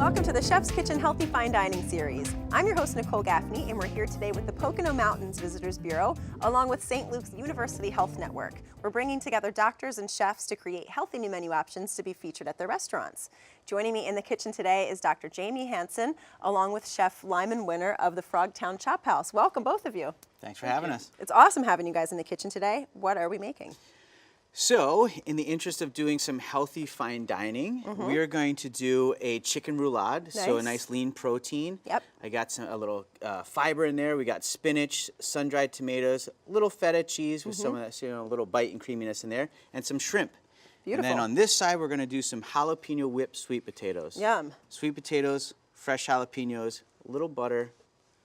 Welcome to the Chef's Kitchen Healthy Fine Dining Series. I'm your host, Nicole Gaffney, and we're here today with the Pocono Mountain Visitors Bureau, along with St. Luke's University Health Network. We're bringing together doctors and chefs to create healthy new menu options to be featured at their restaurants. Joining me in the kitchen today is Dr. Jamie Hansen, along with Chef Lyman winner of the Frogtown Chophouse. Welcome, both of you. Thanks for having us. It's awesome having you guys in the kitchen today. What are we making? So, in the interest of doing some healthy fine dining, we are going to do a chicken roulade. Nice. So a nice lean protein. Yep. I got a little fiber in there. We got spinach, sun-dried tomatoes, a little feta cheese with some of that, a little bite and creaminess in there, and some shrimp. Beautiful. And then on this side, we're going to do some Jalapeño Whipped Sweet Potatoes. Yum. Sweet potatoes, fresh jalapenos, a little butter,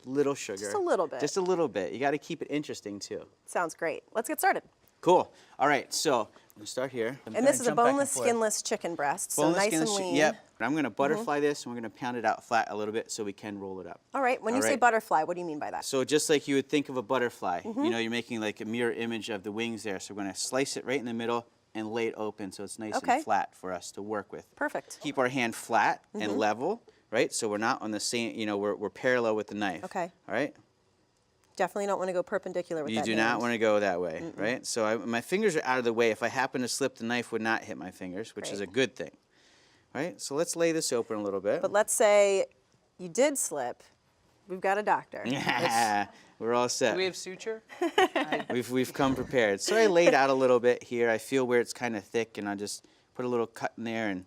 little sugar. Just a little bit. Just a little bit. You got to keep it interesting too. Sounds great. Let's get started. Cool. All right, so I'm going to start here. And this is a boneless, skinless chicken breast, so nice and lean. Yep. I'm going to butterfly this, and we're going to pound it out flat a little bit so we can roll it up. All right. When you say butterfly, what do you mean by that? So just like you would think of a butterfly, you know, you're making like a mirror image of the wings there. So we're going to slice it right in the middle and lay it open so it's nice and flat for us to work with. Perfect. Keep our hand flat and level, right? So we're not on the same, you know, we're parallel with the knife. Okay. All right? Definitely don't want to go perpendicular with that. You do not want to go that way, right? So my fingers are out of the way. If I happen to slip, the knife would not hit my fingers, which is a good thing, right? So let's lay this open a little bit. But let's say you did slip. We've got a doctor. Yeah, we're all set. Do we have suture? We've come prepared. So I laid out a little bit here. I feel where it's kind of thick, and I just put a little cut in there, and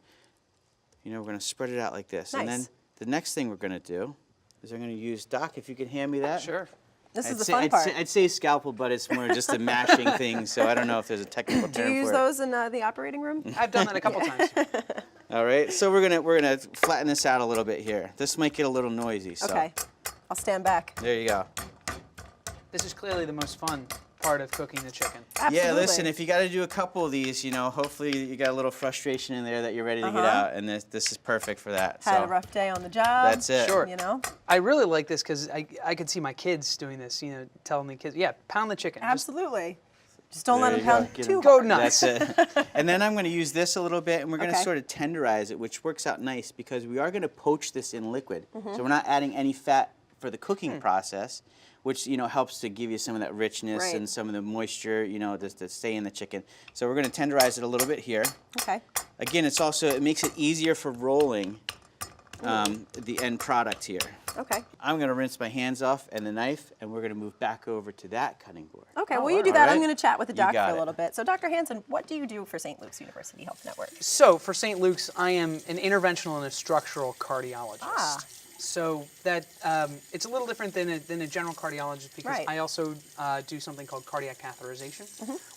you know we're going to spread it out like this. Nice. And then the next thing we're going to do is I'm going to use, Doc, if you could hand me that. Sure. This is the fun part. I'd say scalpel, but it's more just a mashing thing, so I don't know if there's a technical term for it. Do you use those in the operating room? I've done that a couple times. All right, so we're gonna flatten this out a little bit here. This might get a little noisy. So. Okay, I'll stand back. There you go. This is clearly the most fun part of cooking the chicken. Absolutely. Yeah, listen, if you got to do a couple of these, you know, hopefully you got a little frustration in there that you're ready to get out, and this is perfect for that. Had so. a rough day on the job. That's it. Sure. You know. I really like this because I could see my kids doing this, you know, telling the kids, yeah, pound the chicken. Absolutely. Just don't let There them you go. pound Get too 'em. hard. Go nuts. That's it. And then I'm going to use this a little bit, and we're going to Okay. sort of tenderize it, which works out nice because we are going to poach this in liquid. So we're not adding any fat for the cooking process, which, you know, helps to give you some of that richness Right. and some of the moisture, you know, to stay in the chicken. So we're going to tenderize it a little bit here. Okay. Again, it makes it easier for rolling the end product here. Okay. I'm going to rinse my hands off and the knife, and we're going to move back over to that cutting board. Okay. Well, you do that. All I'm right. going to chat with the You doctor got for a it. little bit. So, Dr. Hansen, what do you do for St. Luke's University Health Network? So for St. Luke's, I am an interventional and a structural cardiologist. Ah. So that it's a little different than a general cardiologist because Right. I also do something called cardiac catheterization,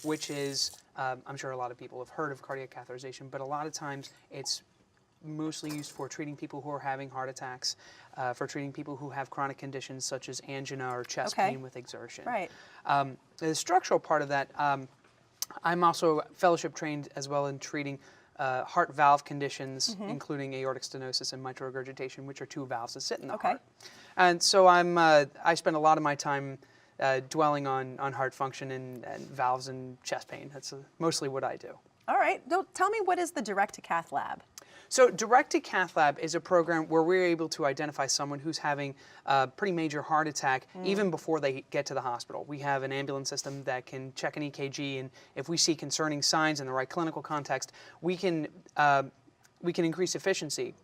which is, I'm sure a lot of people have heard of cardiac catheterization, but a lot of times it's mostly used for treating people who are having heart attacks, for treating people who have chronic conditions such as angina or chest pain with exertion. Right. The structural part of that, I'm also fellowship trained as well in treating heart valve conditions, including aortic stenosis and mitral regurgitation, which are two valves that sit in the heart. And so I spend a lot of my time dwelling on heart function and valves and chest pain. That's mostly what I do. All right. Tell me, what is the Direct-to-Cath Lab? So Direct-to-Cath Lab is a program where we're able to identify someone who's having a pretty major heart attack even before they get to the hospital. We have an ambulance system that can check an EKG, and if we see concerning signs in the right clinical context, we can increase efficiency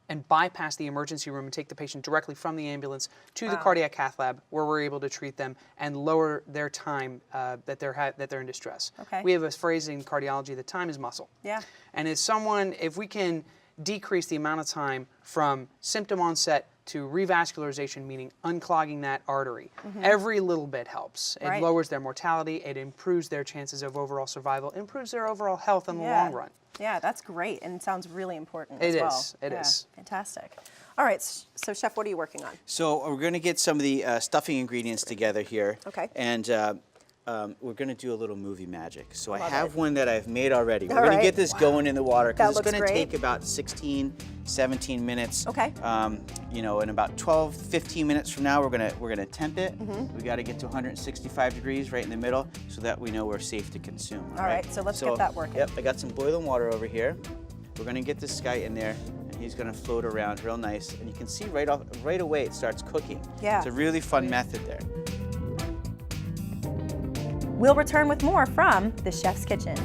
and bypass the emergency room and take the patient directly from the ambulance to the cardiac cath lab, where we're able to treat them and lower their time that they're in distress. Okay. We have a phrase in cardiology that time is muscle. Yeah. And if we can decrease the amount of time from symptom onset to revascularization, meaning unclogging that artery, every little bit helps. It Right. lowers their mortality, it improves their chances of overall survival, improves their overall health in the long run. Yeah, that's great, and it sounds really important It as well. is, it is. Fantastic. All right, so Chef, what are you working on? So we're going to get some of the stuffing ingredients together here. Okay. And we're going to do a little movie magic. So I Love have it. one that I've made already. We're All going to right. get this going in the water That because it's looks going to great. take about 16, 17 minutes. Okay. You know, in about 12, 15 minutes from now, we're gonna temp it. We got to get to 165 degrees right in the middle so that we know we're safe to consume. All right, so let's get that working. Yep, I got some boiling water over here. We're going to get this guy in there and He's gonna float around real nice, and you can see right away it starts cooking. Yeah. It's a really fun method there. We'll return with more from the chef's kitchen.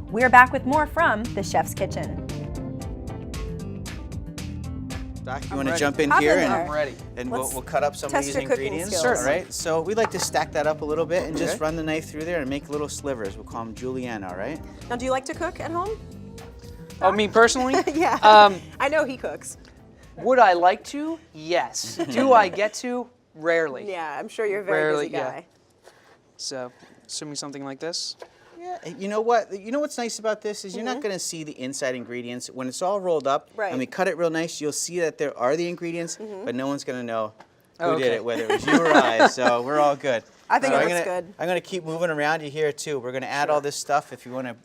We're back with more from the chef's kitchen. Doc, you want to jump in Hop here in and there. I'm ready. we'll cut up some of test these your cooking ingredients. skills. All right. So we like to stack that up a little bit and just run the knife through there and make little slivers. We'll call them julienne. All right. Now, do you like to cook at home? Oh, me personally? Yeah. I know he cooks. Would I like to? Yes. Do I get to? Rarely. Yeah, I'm sure you're a very Rarely, busy guy. So, assuming something like this. Yeah, you know what? You know what's nice about this is you're not going to see the inside ingredients. When it's all rolled up Right. and we cut it real nice, you'll see that there are the ingredients, but no one's going to know who Oh, did okay. it, whether it was you or I. So we're all good. I think So it I'm looks gonna- good. I'm going to keep moving around you here too. We're going to add all this stuff. If you want to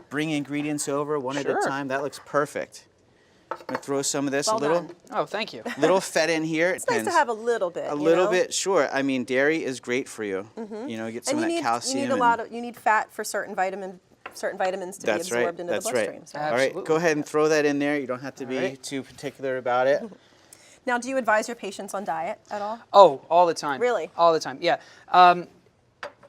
bring ingredients over one at a Sure. time, that looks perfect. I'm going to throw some of this, Well a little done. Oh, thank you. little feta in here. It's nice to have a little bit. a you little know? bit, sure. I mean, dairy is great for you. You know, get some And of you that need calcium. you need a lot of fat for certain vitamins to be That's right. absorbed into That's the right. bloodstream. So. All right, Absolutely. go ahead and throw that in there. You don't have to be right. too particular about it. Now, do you advise your patients on diet at all? Oh, all the time. Really? All the time, yeah.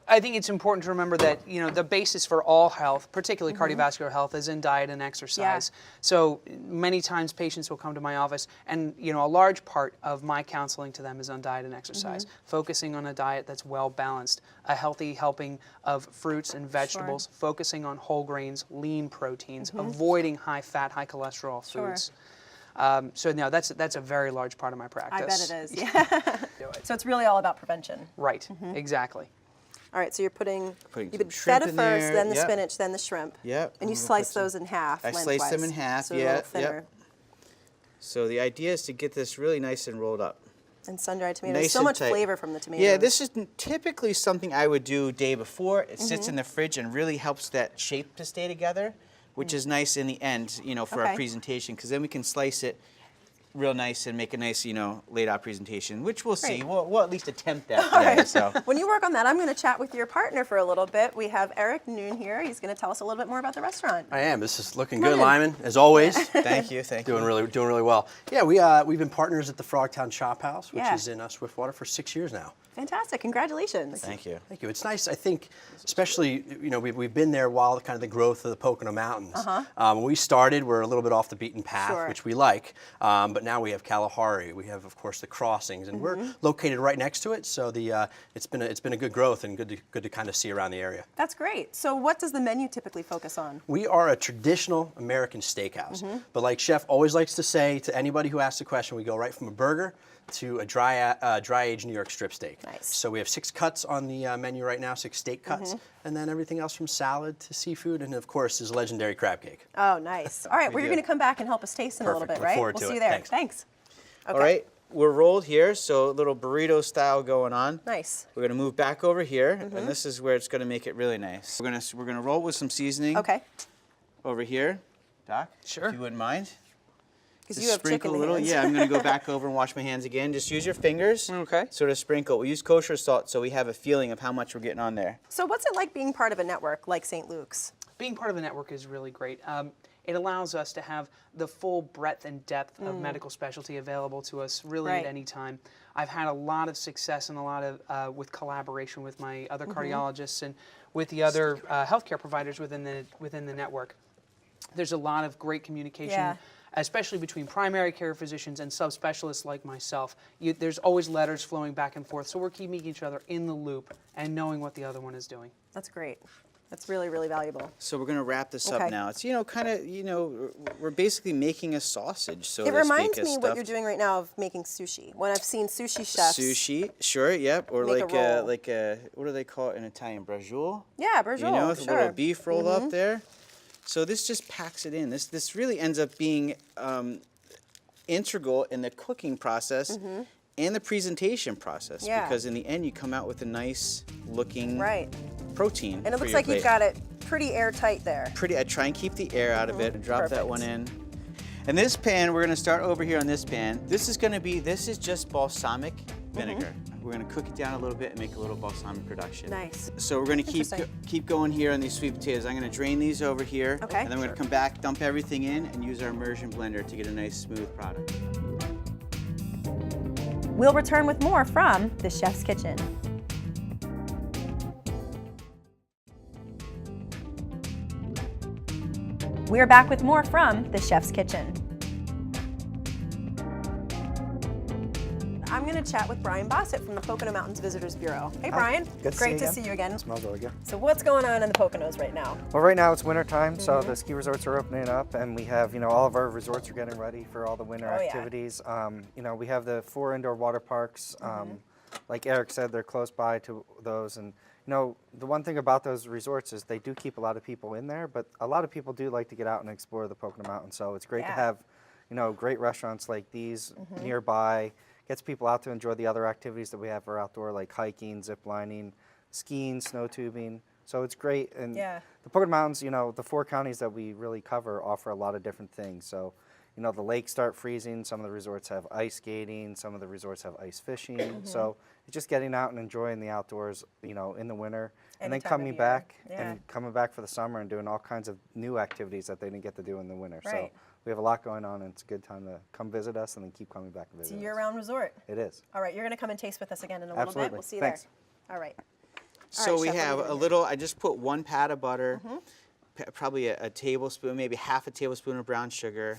I think it's important to remember that, you know, the basis for all health, particularly cardiovascular health, is in diet and exercise. So many times patients will come to my office and, you know, a large part of my counseling to them is on diet and exercise, focusing on a diet that's well balanced, a healthy helping of fruits and vegetables, focusing on whole grains, lean proteins, avoiding high fat, high cholesterol foods. So no, that's a very large part of my practice. I bet it is. Yeah. So it's really all about prevention. Right, exactly. All right, so you're putting Putting you some put shrimp feta in first, there, then the yep. spinach, then the shrimp. Yep. And you I'm gonna slice put some- those in half. I sliced them in lengthwise, half, so they're a little yeah, yep. thinner. So the idea is to get this really nice and rolled up. And sun-dried tomatoes. Nice So and much tight. flavor from the tomatoes. Yeah, this is typically something I would do day before. It sits in the fridge and really helps that shape to stay together, which is nice in the end, you know, for our Okay. presentation, because then we can slice it real nice and make a nice, you know, laid out presentation, which we'll see. Great. We'll at least attempt that today. So. When you work on that, I'm going to chat with your partner for a little bit. We have Eric Noon here. He's going to tell us a little bit more about the restaurant. I am. This is looking Come good, on in. Lyman, as always. Thank you, thank Doing you. really well. Yeah, we've been partners at the Frogtown Chophouse, which Yeah. is in Swiftwater, for 6 years now. Fantastic. Congratulations. Thank you. Thank you. It's nice. I think, especially, you know, we've been there while kind of the growth of the Pocono Mountains. When we started, we're a little bit off the beaten path, Sure. which we like. But now we have Kalahari. We have, of course, the crossings, and we're located right next to it. So it's been a good growth and good to kind of see around the area. That's great. So what does the menu typically focus on? We are a traditional American steakhouse, but like Chef always likes to say to anybody who asks a question, we go right from a burger to a dry-aged New York strip steak. Nice. So we have 6 cuts on the menu right now, 6 steak cuts, and then everything else from salad to seafood, and of course is legendary crab cake. Oh, nice. All right, well, you're do. going to come back and help us taste in a little Perfect. bit, Look right? forward We'll to see it. you there. Thanks. Okay. All right, we're rolled here, so a little burrito style going on. Nice. We're gonna move back over here, and this is where it's gonna make it really nice. We're gonna roll with some seasoning Okay. over here. Doc, Sure. if you wouldn't mind. Because Just you have sprinkle chicken a little. hands. Yeah, I'm gonna go back over and wash my hands again. Just use your fingers. Okay. Sort of sprinkle. We use kosher salt, so we have a feeling of how much we're getting on there. So what's it like being part of a network like St. Luke's? Being part of a network is really great. It allows us to have the full breadth and depth of medical specialty available to us really Right. at any time. I've had a lot of success and a lot of with collaboration with my other cardiologists and with the other healthcare providers within the network. There's a lot of great communication. Yeah. Especially between primary care physicians and subspecialists like myself. There's always letters flowing back and forth, so we're keeping each other in the loop and knowing what the other one is doing. That's great. That's really, really valuable. So we're gonna wrap this Okay. up now. It's we're basically making a sausage. So It to reminds speak, a me what you're stuffed doing right now of making sushi. When I've seen sushi chefs. Sushi, sure, yep, or Make a roll. what do they call it in Italian? Braciole. Yeah, braciole. You know, with a sure. little beef rolled up there. So this just packs it in. This really ends up being integral in the cooking process and the presentation process. Yeah. Because in the end, you come out with a nice looking Right. protein. And it for looks your like you've plate. got it pretty airtight there. I try and keep the air out of it and drop that Perfect. one in. And this pan, we're gonna start over here on this pan. This is just balsamic vinegar. we're gonna cook it down a little bit and make a little balsamic production. Nice. So we're gonna Interesting. keep going here on these sweet potatoes. I'm gonna drain these over here, Okay. and then we're gonna come back, dump everything in, and use our immersion blender to get a nice smooth product. We'll return with more from the Chef's Kitchen. We're back with more from the Chef's Kitchen. I'm going to chat with Brian Bossuyt from the Pocono Mountain Visitors Bureau. Hey, Brian. Good to Great see you to see you again. Smells really good. So what's going on in the Poconos right now? Well, right now it's winter time, so the ski resorts are opening up, and we have, all of our resorts are getting ready for all the winter Oh, yeah. activities. We have the 4 indoor water parks. Like Eric said, they're close by to those, and the one thing about those resorts is they do keep a lot of people in there, but a lot of people do like to get out and explore the Pocono Mountains. So it's great to Yeah. have, great restaurants like these nearby. Gets people out to enjoy the other activities that we have for outdoor, like hiking, zip lining, skiing, snow tubing. So it's great. And Yeah. the Pocono Mountains, the 4 counties that we really cover offer a lot of different things. So, the lakes start freezing. Some of the resorts have ice skating. Some of the resorts have ice fishing. So it's just getting out and enjoying the outdoors, in the winter. And Any then time of coming year. back Yeah. and coming back for the summer and doing all kinds of new activities that they didn't get to do in the winter. Right. So we have a lot going on, and it's a good time to come visit us and then keep coming back and It's a visit us. year-round resort. It is. All right, you're going to come and taste with us again in a little bit. Absolutely. We'll see you Thanks. there. All right. So right, we Chef, what are have you a doing little, I just put 1 pat of butter, probably a tablespoon, maybe half a tablespoon of brown sugar,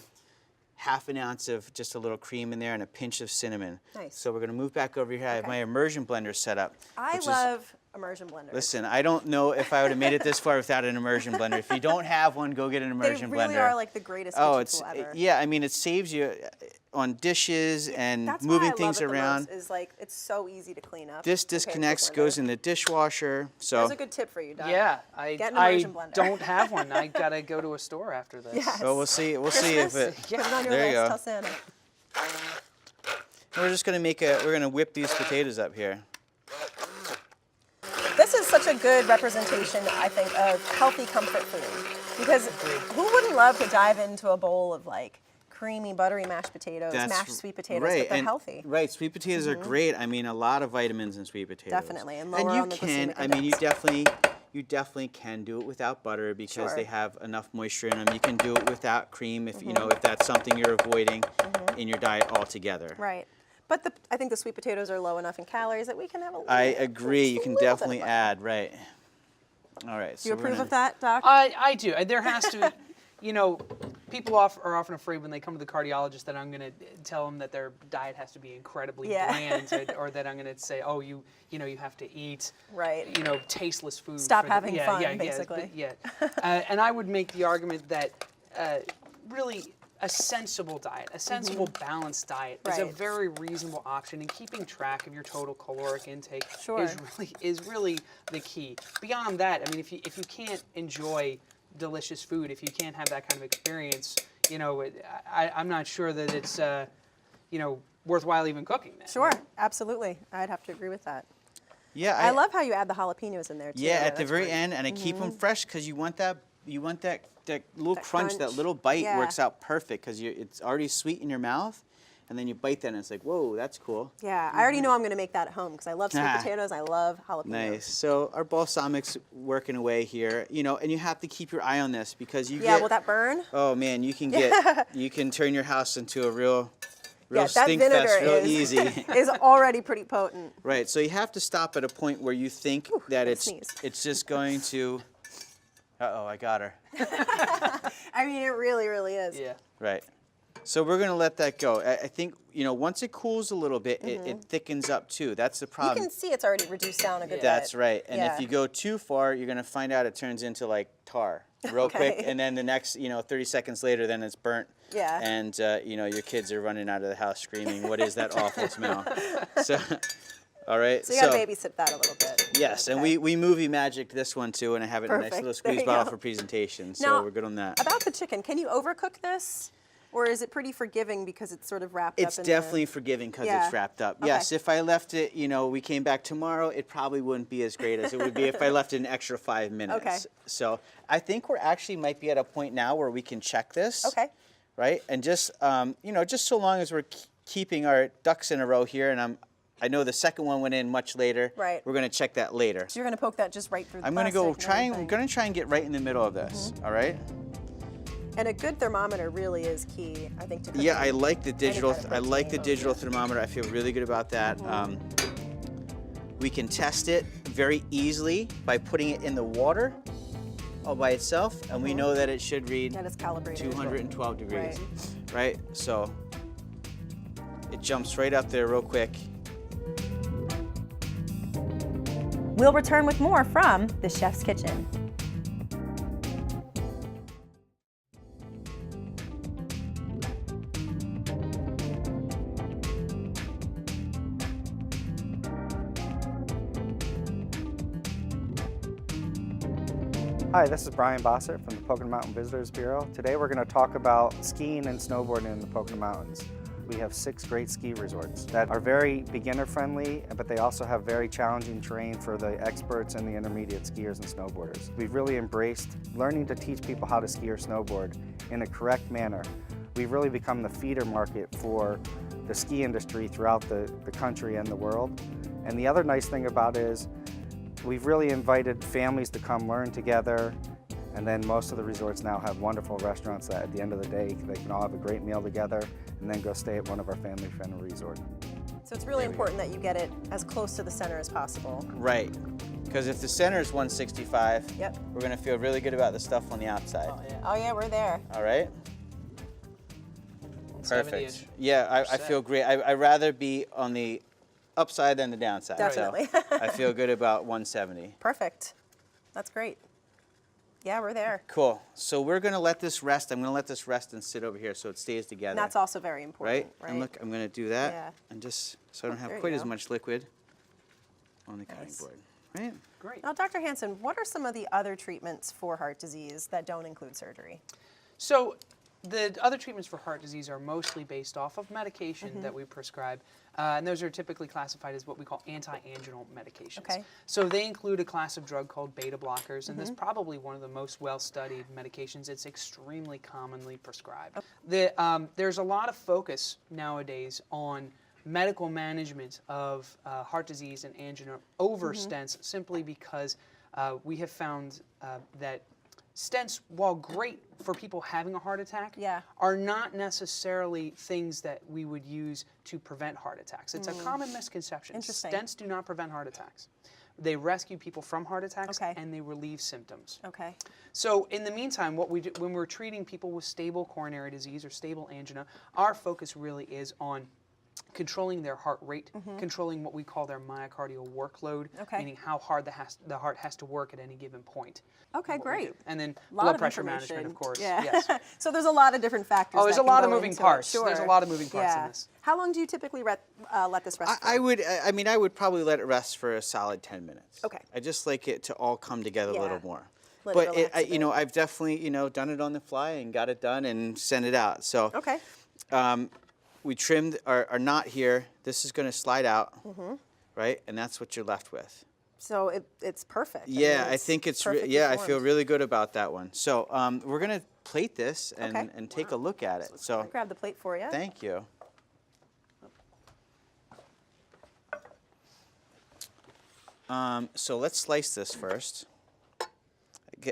half an ounce of just a little cream in there, and a pinch of cinnamon. Nice. So we're gonna move back over here. I have Okay. my immersion blender set up. I which is- love immersion blenders. Listen, I don't know if I would have made it this far without an immersion blender. If you don't have one, go get an They immersion really blender. are like the greatest Oh, kitchen tool ever. yeah. I mean, it saves you on dishes and That's moving why I things love it around. The most, is like it's so easy to clean up. This Okay, disconnects, blender. goes in the dishwasher. So There's a good tip for you, Doc. Yeah, Get an I immersion blender. don't have one. I gotta go to a store after this. Yes. well, we'll see. We'll see if it. Put it on your There you list. go. Tell Santa. We're just gonna we're gonna whip these potatoes up here. This is such a good representation, I think, of healthy comfort food. Because who wouldn't love to dive into a bowl of like creamy, buttery mashed potatoes, mashed sweet potatoes, right, but they're and- healthy. Right, sweet potatoes are great. I mean, a lot of vitamins in sweet potatoes. Definitely, and lower you on the can. glycemic I mean, index. you definitely can do it without butter because Sure. they have enough moisture in them. You can do it without cream if if that's something you're avoiding in your diet altogether. Right. But I think the sweet potatoes are low enough in calories that we can have a little. I agree. You just a can little bit of definitely butter. add. Right. All right. Do you approve of that, Doc? I do. There has to, people are often afraid when they come to the cardiologist that I'm going to tell them that their diet has to be incredibly Yeah. bland, or that I'm going to say, oh, you have to eat, Right. tasteless food. Stop for the- having fun, yeah, basically. Yeah. And I would make the argument that really a sensible diet, a sensible balanced diet is a Right. very reasonable option, and keeping track of your total caloric intake Sure. is really the key. Beyond that, I mean, if you can't enjoy delicious food, if you can't have that kind of experience, I'm not sure that it's worthwhile even cooking that. Sure, absolutely. I'd have to agree with that. Yeah. I love how you add the jalapenos in there too. Yeah, at the That's very great. end, and I keep them fresh because you want that little That crunch, that crunch. little bite Yeah. works out perfect because it's already sweet in your mouth, and then you bite that and it's like, whoa, that's cool. Yeah, I already know I'm going to make that at home because I love sweet Ah. potatoes. I love jalapenos. Nice. So our balsamic's working away here, and you have to keep your eye on this because you Yeah, get. will that burn? Oh man, you can you can turn your house into a real Yeah, that stink vinegar fest real is easy. is already pretty potent. Right. So you have to stop at a point where you think that I it's sneezed. just going to. Uh-oh, I got her. I mean, it really, really is. Yeah. Right. So we're going to let that go. I think, once it cools a little bit, it thickens up too. That's the You problem. can see it's already reduced down a good bit. That's right. And Yeah. if you go too far, you're going to find out it turns into like tar real quick. Okay. And then the next, 30 seconds later, then it's burnt. Yeah. And, your kids are running out of the house screaming, what is that awful smell? So, all right. So you got to babysit that a little bit. Yes, and Okay. we movie magicked this one too, and I have it in a nice Perfect. little There squeeze you bottle go. for presentation. So Now, we're good on that. About the chicken, can you overcook this? Or is it pretty forgiving because it's sort of wrapped It's up in definitely forgiving because Yeah. it's wrapped up. Okay. Yes, if I left it, we came back tomorrow, it probably wouldn't be as great as it would be if I left it an extra 5 minutes. Okay. So I think we're actually might be at a point now where we can check this. Okay. Right, and just just so long as we're keeping our ducks in a row here, and I know the second one went in much later. Right. We're going to check that later. So you're going to poke that just right through the I'm going to plastic go and I'm everything. going to try and get right in the middle of this. All right. And a good thermometer really is key, I think, to cooking. Yeah, I like the digital. kind of I like the protein. digital thermometer. I feel really good about that. We can test it very easily by putting it in the water all by itself, and we know that it should read That is calibrated. 212 degrees, right? So it jumps right up there real quick. We'll return with more from the Chef's Kitchen. Hi, this is Brian Bossuyt from the Pocono Mountain Visitors Bureau. Today we're going to talk about skiing and snowboarding in the Pocono Mountains. We have 6 great ski resorts that are very beginner friendly, but they also have very challenging terrain for the experts and the intermediate skiers and snowboarders. We've really embraced learning to teach people how to ski or snowboard in a correct manner. We've really become the feeder market for the ski industry throughout the country and the world. And the other nice thing about it is we've really invited families to come learn together, and then most of the resorts now have wonderful restaurants that at the end of the day they can all have a great meal together and then go stay at one of our family-friendly resorts. So it's really important that you get it as close to the center as possible. Right. Because if the center is 165, Yep. we're going to feel really good about the stuff on the outside. Oh yeah, we're there. All right? 70-ish. Perfect. Yeah, I feel great. I'd rather be on the upside than the downside. Definitely. So I feel good about 170. Perfect. That's great. Yeah, we're there. Cool. So we're going to let this rest. I'm going to let this rest and sit over here so it stays together. And that's also very important, right? And look, I'm going to do that. Yeah. And just so I don't There have you quite as go. much liquid on the cutting Nice. board. Right? Great. Now, Dr. Hansen, what are some of the other treatments for heart disease that don't include surgery? So the other treatments for heart disease are mostly based off of medication that we prescribe, and those are typically classified as what we call anti-anginal medications. Okay. So they include a class of drug called beta blockers, and this is probably one of the most well-studied medications. It's extremely commonly prescribed. There's a lot of focus nowadays on medical management of heart disease and angina over stents, simply because we have found that stents, while great for people having a heart attack, Yeah. are not necessarily things that we would use to prevent heart attacks. It's a common misconception. Interesting. Stents do not prevent heart attacks. They rescue people from heart attacks, Okay. and they relieve symptoms. Okay. So in the meantime, what we do when we're treating people with stable coronary disease or stable angina, our focus really is on controlling their heart rate, controlling what we call their myocardial workload, Okay. meaning how hard the heart has to work at any given point. Okay, What we great. do. And then Lot blood of pressure information. management, of course. Yeah. Yes. So there's a lot of different factors. Oh, there's that a can lot of go moving into it. parts. Sure. There's a lot of moving parts in Yeah. this. How long do you typically let this rest for? I would probably let it rest for a solid 10 minutes. Okay. I just like it to all come together a Yeah. little more. Let it But relax a bit. I've definitely, done it on the fly and got it done and sent it out. So Okay. we trimmed our knot here. This is going to slide out, right? And that's what you're left with. So it's perfect. Yeah, mean, I think it's perfectly I feel formed. really good about that one. So we're going to plate this and, Okay. and take a look at it. So I'll grab the plate for you. thank you. So let's slice this first.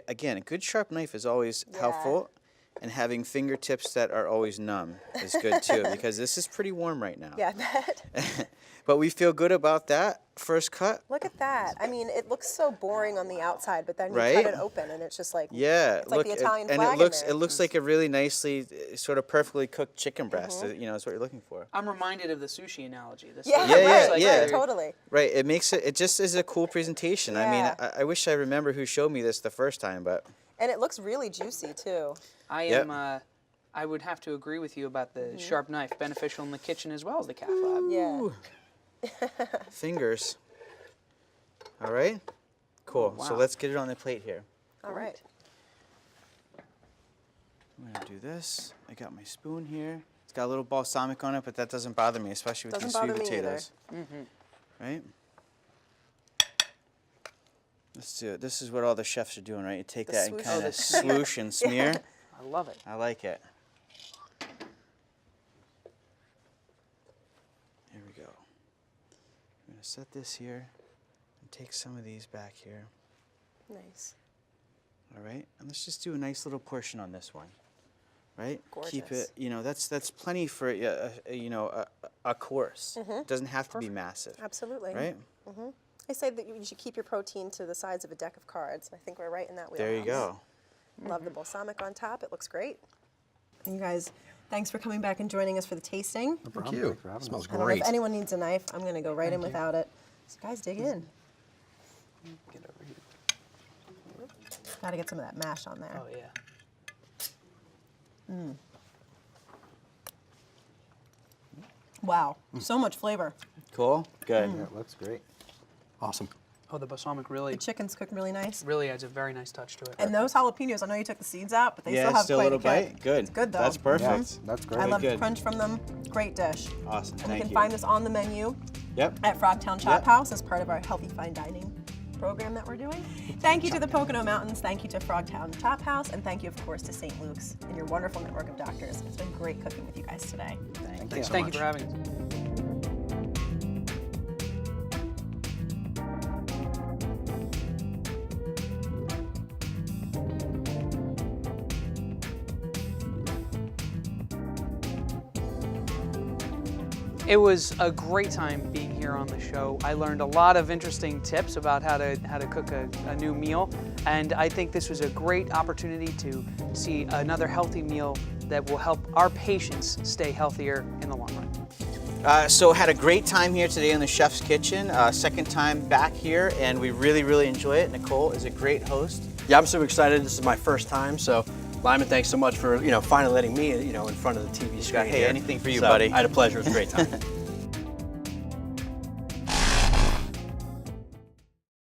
Again, a good sharp knife is always helpful, and having fingertips that are always numb is good too, because this is pretty warm right now. Yeah, I bet. But we feel good about that first cut. Look at that. I mean, it looks so boring on the outside, but then you Right? cut it open and it's just like, Yeah, it's like the Italian and flag it looks in there. it looks like a really nicely, sort of perfectly cooked chicken breast. Is what you're looking for. I'm reminded of the sushi analogy. This Yeah, looks yeah, right, yeah. right, totally. Right, it makes it just is a cool presentation. I mean, Yeah. I wish I remember who showed me this the first time, but And it looks really juicy too. I Yep. am. I would have to agree with you about the sharp knife, beneficial in the kitchen as well as the cath lab. Yeah. fingers. All right, cool. So wow. let's get it on the plate here. All right. I'm gonna do this. I got my spoon here. It's got a little balsamic on it, but that doesn't bother me, especially with Doesn't these bother sweet me either. potatoes. Right? Let's do it. This is what all the chefs are doing, right? You take The that and swoosh. kind Oh, of the smear. swoosh and smear. I love it. I like it. Here we go. set this here and take some of these back here. Nice. All right, and let's just do a nice little portion on this one. Right? Keep Gorgeous. it, you know, that's plenty for, you know, a course. It doesn't have to be massive. Absolutely. Right? I say that you should keep your protein to the size of a deck of cards. I think we're right in that wheelhouse. There you go. Love the balsamic on top. It looks great. And you guys, thanks for coming back and joining us for the tasting. Thank you. Smells I don't know great. if anyone needs a knife. I'm going to go right in without it. So guys, dig in. Get over here. Got to get some of that mash on there. Oh yeah. Wow, so much flavor. Cool? Good. Yeah, it looks great. Awesome. Oh, the balsamic The really chicken's cooked really nice. really adds a very nice touch to it. And those jalapenos, I know you took the seeds out, but they Yeah, still have still a quite little kick. bite. Good. It's good though. That's perfect. Yeah, that's great. I love the good. crunch from them. Great dish. Awesome. And you Thank can you. find this on the menu Yep. at Frogtown Yep. Chophouse as part of our healthy fine dining program that we're doing. Thank you to the Pocono Mountains, thank you to Frogtown Chophouse, and thank you, of course, to St. Luke's and your wonderful network of doctors. It's been great cooking with you guys today. Thank you. Thank you for having us. It was a great time being here on the show. I learned a lot of interesting tips about how to cook a new meal, and I think this was a great opportunity to see another healthy meal that will help our patients stay healthier in the long run. So had a great time here today in the Chef's Kitchen. Second time back here, and we really, really enjoy it. Nicole is a great host. Yeah, I'm super excited. This is my first time, so Lyman, thanks so much for finally letting me in front of the TV screen. Hey, here. anything for you, So, buddy. I had a pleasure. It was a great time.